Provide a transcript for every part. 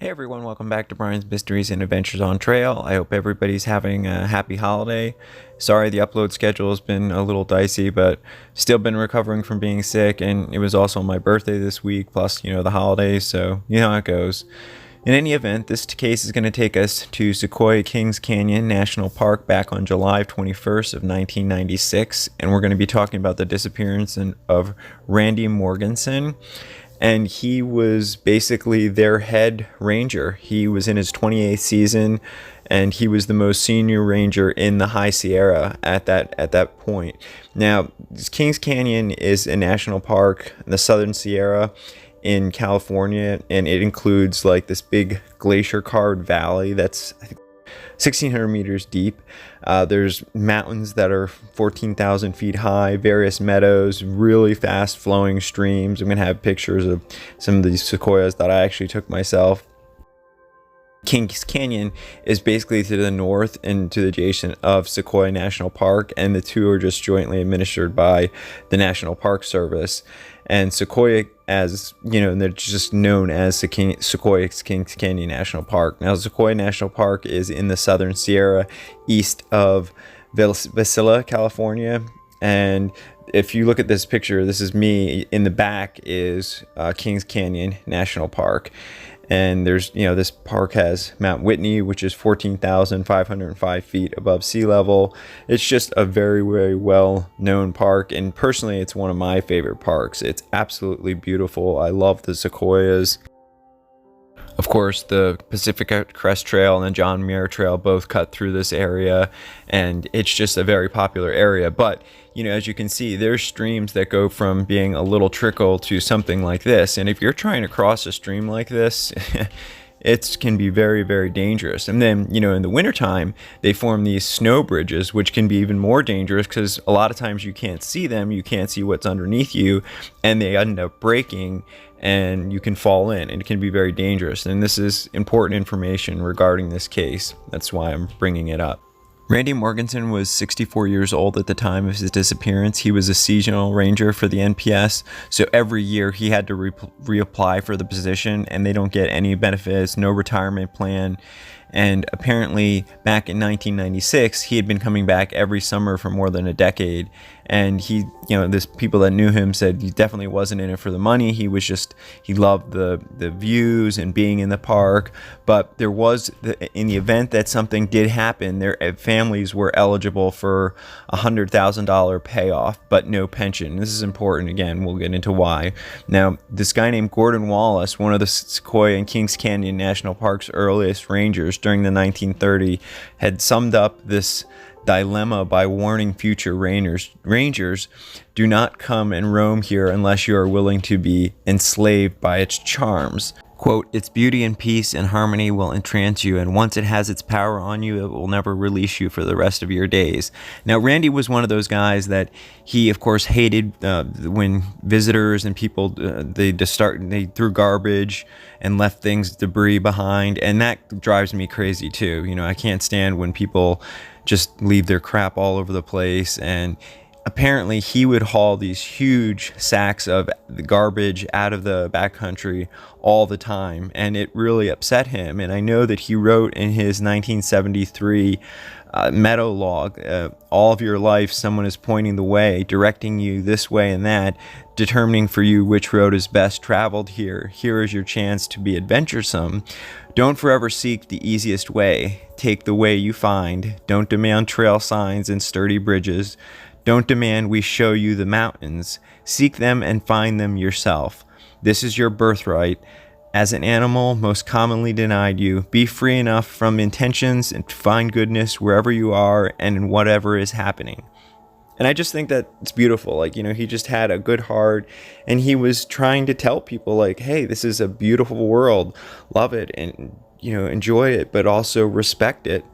Hey everyone, welcome back to Brian's Mysteries and Adventures on Trail. I hope everybody's having a happy holiday. Sorry the upload schedule has been a little dicey, but still been recovering from being sick, and it was also my birthday this week, plus, the holidays, so you know how it goes. In any event, this case is going to take us to Sequoia Kings Canyon National Park back on July 21st of 1996, and we're going to be talking about the disappearance of Randy Morgenson. And he was basically their head ranger. He was in his 28th season, and he was the most senior ranger in the High Sierra at that point. Now, Kings Canyon is a national park in the Southern Sierra in California, and it includes like this big glacier-carved valley that's, I think, 1,600 meters deep. There's mountains that are 14,000 feet high, various meadows, really fast flowing streams. I'm going to have pictures of some of these sequoias that I actually took myself. Kings Canyon is basically to the north and to the adjacent of Sequoia National Park, and the two are just jointly administered by the National Park Service. And Sequoia, as you know, they're just known as Sequoia Kings Canyon National Park. Now, Sequoia National Park is in the Southern Sierra, east of Wasilla, California. And if you look at this picture, this is me. In the back is Kings Canyon National Park. And there's, this park has Mount Whitney, which is 14,505 feet above sea level. It's just a very, very well-known park. And personally, it's one of my favorite parks. It's absolutely beautiful. I love the sequoias. Of course, the Pacific Crest Trail and the John Muir Trail both cut through this area, and it's just a very popular area. But, as you can see, there's streams that go from being a little trickle to something like this. And if you're trying to cross a stream like this, it can be very, very dangerous. And then, in the wintertime, they form these snow bridges, which can be even more dangerous because a lot of times you can't see them, you can't see what's underneath you, and they end up breaking and you can fall in, and it can be very dangerous. And this is important information regarding this case. That's why I'm bringing it up. Randy Morgenson was 64 years old at the time of his disappearance. He was a seasonal ranger for the NPS, so every year he had to reapply for the position, and they don't get any benefits, no retirement plan. And apparently back in 1996, he had been coming back every summer for more than a decade. And he, this people that knew him said he definitely wasn't in it for the money. He loved the views and being in the park. But there was, in the event that something did happen, their families were eligible for a $100,000 payoff, but no pension. This is important. Again, we'll get into why. Now, this guy named Gordon Wallace, one of the Sequoia and Kings Canyon National Park's earliest rangers during the 1930s, had summed up this dilemma by warning future rangers, do not come and roam here unless you are willing to be enslaved by its charms. Quote, its beauty and peace and harmony will entrance you, and once it has its power on you, it will never release you for the rest of your days. Now, Randy was one of those guys that he, of course, hated when visitors and people, they threw garbage and left debris behind, and that drives me crazy too. I can't stand when people just leave their crap all over the place. And apparently he would haul these huge sacks of the garbage out of the backcountry all the time, and it really upset him. And I know that he wrote in his 1973 meadow log, all of your life someone is pointing the way, directing you this way and that, determining for you which road is best traveled here. Here is your chance to be adventuresome. Don't forever seek the easiest way. Take the way you find. Don't demand trail signs and sturdy bridges. Don't demand we show you the mountains. Seek them and find them yourself. This is your birthright. As an animal most commonly denied you, be free enough from intentions and to find goodness wherever you are and in whatever is happening. And I just think that it's beautiful. He just had a good heart, and he was trying to tell people hey, this is a beautiful world. Love it and, enjoy it, but also respect it.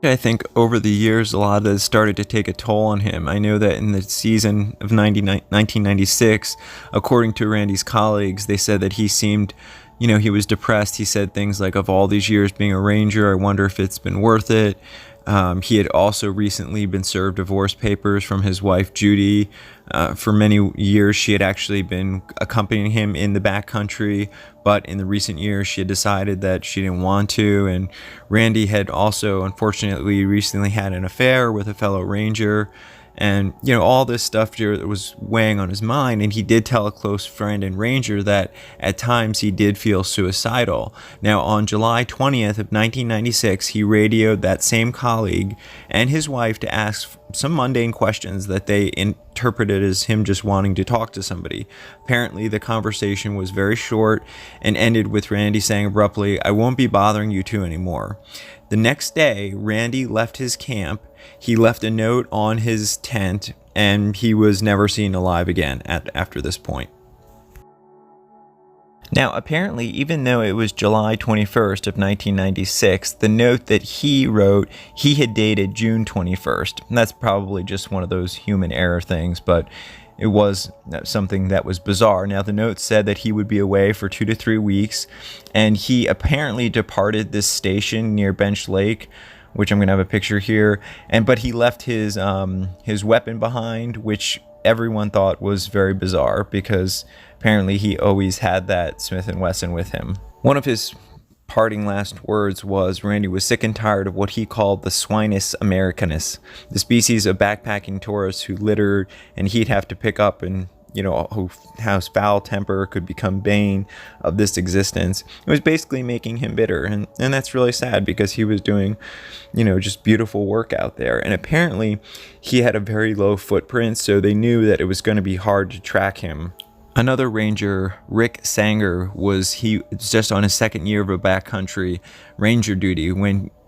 I think over the years, a lot of this started to take a toll on him. I know that in the season of 1996, according to Randy's colleagues, they said that he seemed he was depressed. He said things like, of all these years being a ranger, I wonder if it's been worth it. He had also recently been served divorce papers from his wife, Judy. For many years, she had actually been accompanying him in the backcountry, but in the recent years, she had decided that she didn't want to. And Randy had also, unfortunately, recently had an affair with a fellow ranger. And, all this stuff was weighing on his mind. And he did tell a close friend and ranger that at times he did feel suicidal. Now, on July 20th of 1996, he radioed that same colleague and his wife to ask some mundane questions that they interpreted as him just wanting to talk to somebody. Apparently, the conversation was very short and ended with Randy saying abruptly, "I won't be bothering you two anymore." The next day, Randy left his camp. He left a note on his tent, and he was never seen alive again after this point. Now, apparently, even though it was July 21st of 1996, the note that he wrote, he had dated June 21st. And that's probably just one of those human error things, but it was something that was bizarre. Now, the note said that he would be away for 2 to 3 weeks, and he apparently departed this station near Bench Lake, which I'm going to have a picture here. But he left his weapon behind, which everyone thought was very bizarre because apparently he always had that Smith & Wesson with him. One of his parting last words was Randy was sick and tired of what he called the Swinus americanus, the species of backpacking tourists who littered and he'd have to pick up and whose foul temper could become bane of this existence. It was basically making him bitter, and that's really sad because he was doing, just beautiful work out there. And apparently he had a very low footprint, so they knew that it was going to be hard to track him. Another ranger, Rick Sanger, was just on his second year of a backcountry ranger duty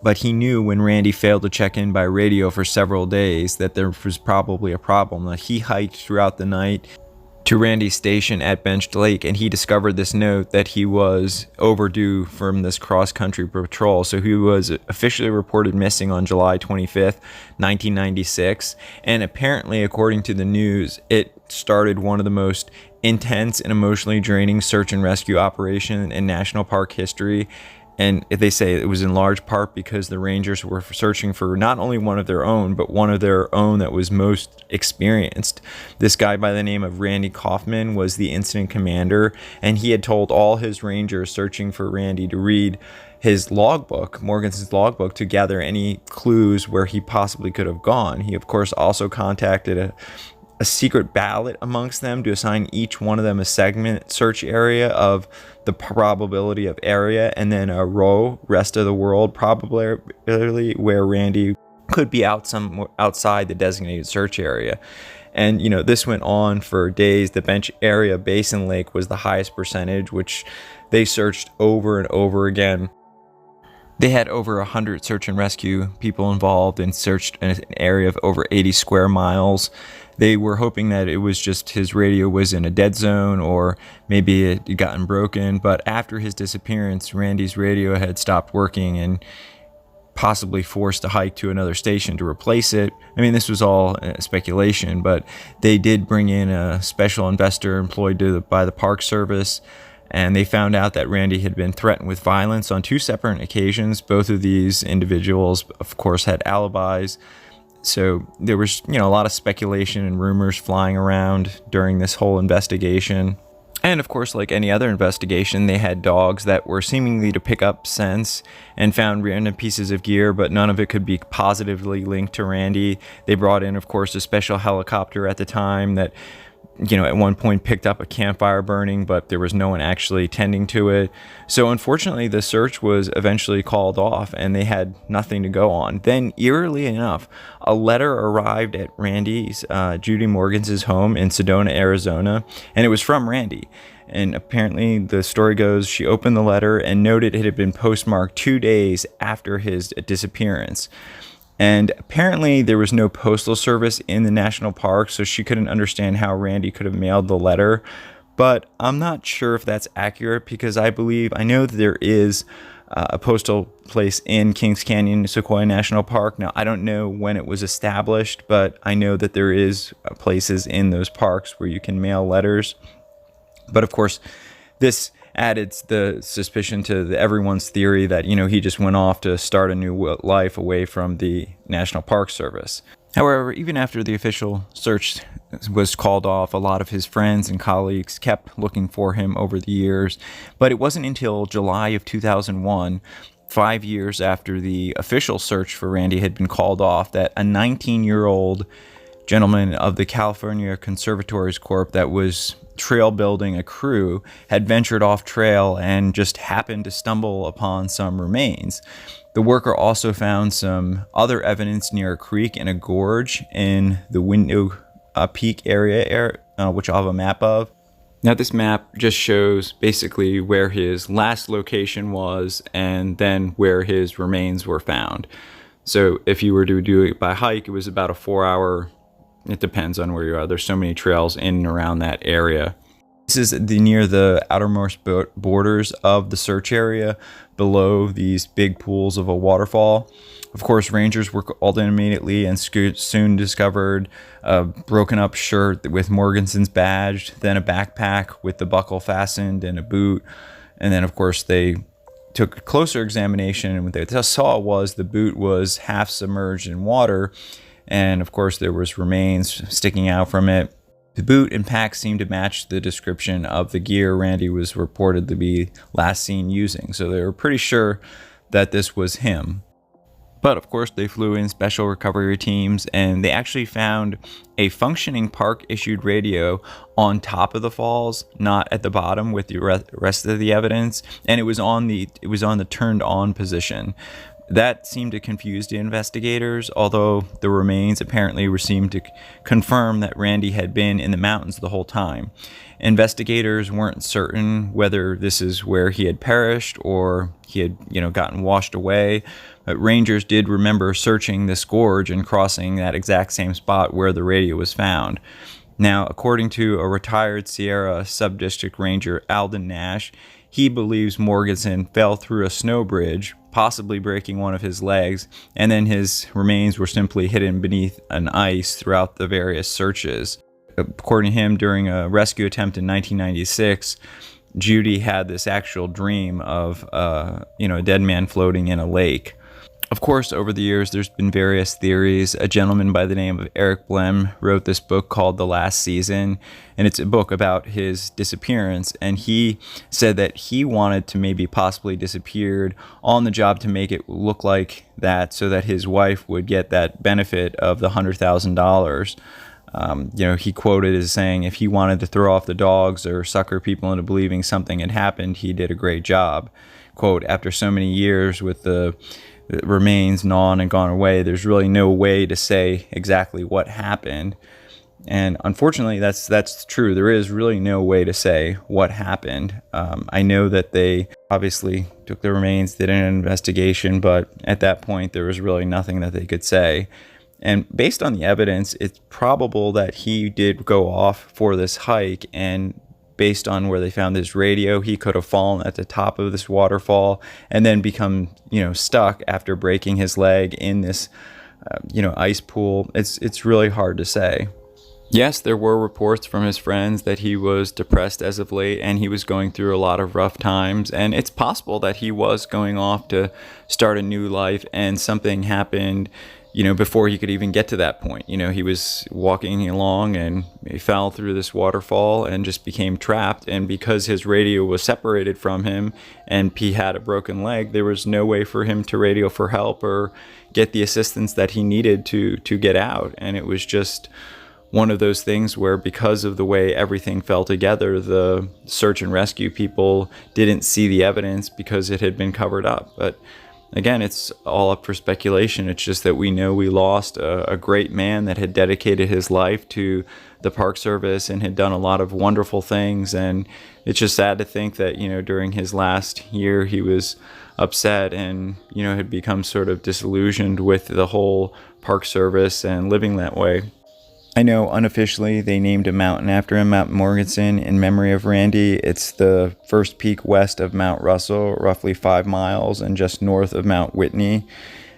but he knew when Randy failed to check in by radio for several days that there was probably a problem. That he hiked throughout the night to Randy's station at Bench Lake, and he discovered this note that he was overdue from this cross-country patrol. So he was officially reported missing on July 25th, 1996, and apparently, according to the news, it started one of the most intense and emotionally draining search and rescue operation in national park history. And they say it was in large part because the Rangers were searching for not only one of their own, but one of their own that was most experienced. This guy by the name of Randy Kaufman was the incident commander, and he had told all his Rangers searching for Randy to read his logbook, Morgenson's logbook, to gather any clues where he possibly could have gone. He, of course, also contacted a secret ballot amongst them to assign each one of them a segment search area of the probability of area, and then a row, rest of the world, probability, where Randy could be outside the designated search area. And, this went on for days. The Bench area, Basin Lake, was the highest percentage, which they searched over and over again. They had over 100 search and rescue people involved and searched an area of over 80 square miles. They were hoping that it was just his radio was in a dead zone or maybe it had gotten broken. But after his disappearance, Randy's radio had stopped working and possibly forced to hike to another station to replace it. I mean, this was all speculation, but they did bring in a special investor employed by the Park Service. And they found out that Randy had been threatened with violence on 2 separate occasions. Both of these individuals, of course, had alibis. So there was, a lot of speculation and rumors flying around during this whole investigation. And of course, like any other investigation, they had dogs that were seemingly to pick up scents and found random pieces of gear, but none of it could be positively linked to Randy. They brought in, of course, a special helicopter at the time that at one point picked up a campfire burning, but there was no one actually tending to it. So unfortunately, the search was eventually called off and they had nothing to go on. Then, eerily enough, a letter arrived at Randy's, Judy Morgenson's home in Sedona, Arizona, and it was from Randy. And apparently, the story goes, she opened the letter and noted it had been postmarked 2 days after his disappearance. And apparently there was no postal service in the national park, so she couldn't understand how Randy could have mailed the letter. But I'm not sure if that's accurate because I know that there is a postal place in Kings Canyon, Sequoia National Park. Now, I don't know when it was established, but I know that there is places in those parks where you can mail letters. But of course, this added the suspicion to everyone's theory that, he just went off to start a new life away from the National Park Service. However, even after the official search was called off, a lot of his friends and colleagues kept looking for him over the years. But it wasn't until July of 2001, 5 years after the official search for Randy had been called off, that a 19-year-old gentleman of the California Conservatories Corp that was trail building a crew had ventured off trail and just happened to stumble upon some remains. The worker also found some other evidence near a creek and a gorge in the Window Peak area, which I'll have a map of. Now, this map just shows basically where his last location was and then where his remains were found. So if you were to do it by hike, it was about a 4-hour. It depends on where you are. There's so many trails in and around that area. This is near the outermost borders of the search area, below these big pools of a waterfall. Of course, rangers were called in immediately and soon discovered a broken up shirt with Morgenson's badge, then a backpack with the buckle fastened and a boot. And then, of course, they took a closer examination, and what they saw was the boot was half submerged in water. And of course, there was remains sticking out from it. The boot and pack seemed to match the description of the gear Randy was reported to be last seen using. So they were pretty sure that this was him. But of course, they flew in special recovery teams, and they actually found a functioning park-issued radio on top of the falls, not at the bottom with the rest of the evidence. And it was on the turned-on position. That seemed to confuse the investigators, although the remains apparently seemed to confirm that Randy had been in the mountains the whole time. Investigators weren't certain whether this is where he had perished or he had, gotten washed away, but rangers did remember searching this gorge and crossing that exact same spot where the radio was found. Now, according to a retired Sierra Subdistrict Ranger, Alden Nash, he believes Morgenson fell through a snow bridge, possibly breaking one of his legs, and then his remains were simply hidden beneath an ice throughout the various searches. According to him, during a rescue attempt in 1996, Judy had this actual dream of a dead man floating in a lake. Of course, over the years, there's been various theories. A gentleman by the name of Eric Blem wrote this book called The Last Season, and it's a book about his disappearance. And he said that he wanted to maybe possibly disappeared on the job to make it look like that so that his wife would get that benefit of the $100,000. He quoted as saying, if he wanted to throw off the dogs or sucker people into believing something had happened, he did a great job. Quote, after so many years with the remains gnawed and gone away, there's really no way to say exactly what happened. And unfortunately, that's true. There is really no way to say what happened. I know that they obviously took the remains, did an investigation, but at that point, there was really nothing that they could say. And based on the evidence, it's probable that he did go off for this hike, and based on where they found his radio, he could have fallen at the top of this waterfall and then become, stuck after breaking his leg in this, ice pool. It's really hard to say. Yes, there were reports from his friends that he was depressed as of late and he was going through a lot of rough times. And it's possible that he was going off to start a new life and something happened, before he could even get to that point. He was walking along and he fell through this waterfall and just became trapped. And because his radio was separated from him and he had a broken leg, there was no way for him to radio for help or get the assistance that he needed to get out. And it was just one of those things where, because of the way everything fell together, the search and rescue people didn't see the evidence because it had been covered up. But again, it's all up for speculation. It's just that we know we lost a great man that had dedicated his life to the Park Service and had done a lot of wonderful things. And it's just sad to think that, during his last year, he was upset and, had become sort of disillusioned with the whole Park Service and living that way. I know unofficially they named a mountain after him, Mount Morgenson, in memory of Randy. It's the first peak west of Mount Russell, roughly 5 miles, and just north of Mount Whitney.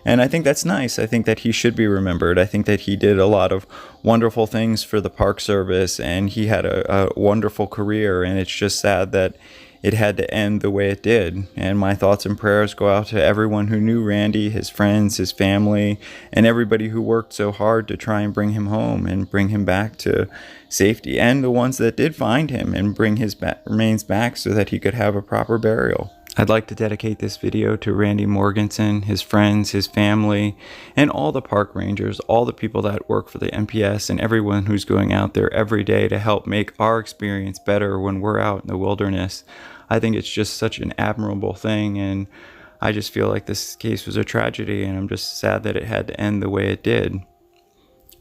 And I think that's nice. I think that he should be remembered. I think that he did a lot of wonderful things for the Park Service, and he had a wonderful career. And it's just sad that it had to end the way it did. And my thoughts and prayers go out to everyone who knew Randy, his friends, his family, and everybody who worked so hard to try and bring him home and bring him back to safety, and the ones that did find him and bring his remains back so that he could have a proper burial. I'd like to dedicate this video to Randy Morgenson, his friends, his family, and all the park rangers, all the people that work for the MPS, and everyone who's going out there every day to help make our experience better when we're out in the wilderness. I think it's just such an admirable thing, and I just feel like this case was a tragedy, and I'm just sad that it had to end the way it did.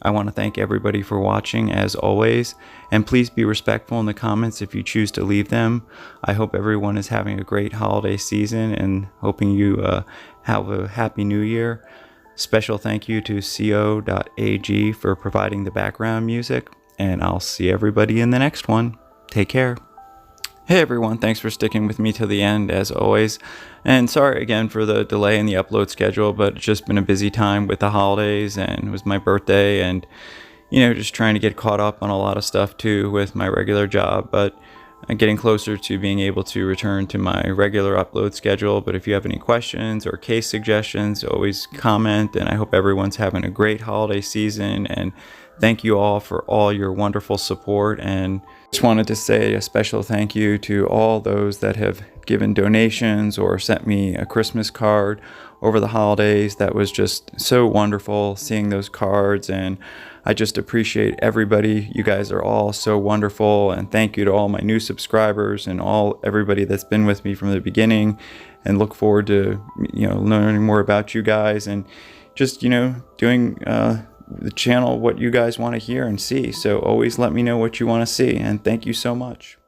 I want to thank everybody for watching, as always, and please be respectful in the comments if you choose to leave them. I hope everyone is having a great holiday season and hoping you have a happy new year. Special thank you to co.ag for providing the background music, and I'll see everybody in the next one. Take care. Hey everyone, thanks for sticking with me till the end, as always. And sorry again for the delay in the upload schedule, but it's just been a busy time with the holidays, and it was my birthday, and just trying to get caught up on a lot of stuff too with my regular job. But I'm getting closer to being able to return to my regular upload schedule. But if you have any questions or case suggestions, always comment, and I hope everyone's having a great holiday season, and thank you all for all your wonderful support. And just wanted to say a special thank you to all those that have given donations or sent me a Christmas card over the holidays. That was just so wonderful seeing those cards, and I just appreciate everybody. You guys are all so wonderful, and thank you to all my new subscribers and everybody that's been with me from the beginning, and look forward to learning more about you guys, and just doing the channel what you guys want to hear and see. So always let me know what you want to see, and thank you so much.